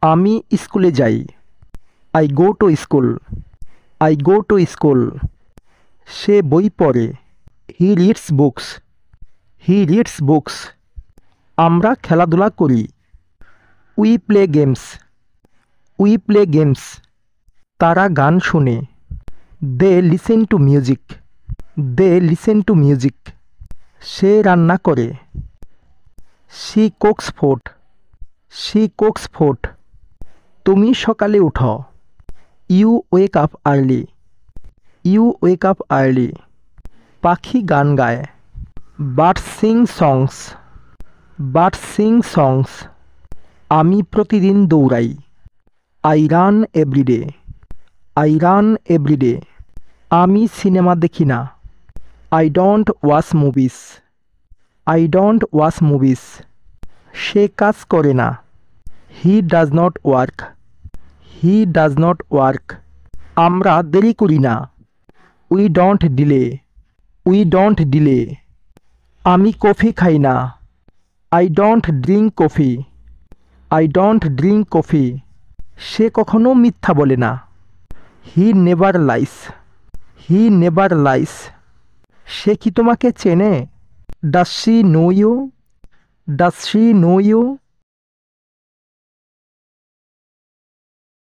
আমি স্কুলে যাই। I go to school. I go to school. সে বই পড়ে। He reads books. He reads books. আমরা খেলাধুলা করি। We play games. We play games. তারা গান শোনে। They listen to music. They listen to music. সে রান্না করে। She cooks food. She cooks food. তুমি সকালে উঠো। You wake up early. You wake up early. পাখি গান গায়। Birds sing songs. Birds sing songs. আমি প্রতিদিন দৌড়াই। I run every day. I run every day. আমি সিনেমা দেখি না। I don't watch movies. I don't watch movies. সে কাজ করে না। He does not work. He does not work. আমরা দেরি করি না। We don't delay. We don't delay. আমি কফি খাই না। I don't drink coffee. I don't drink coffee. সে কখনো মিথ্যা বলে না। He never lies. He never lies. সে কি তোমাকে চেনে? Does she know you? Does she know you?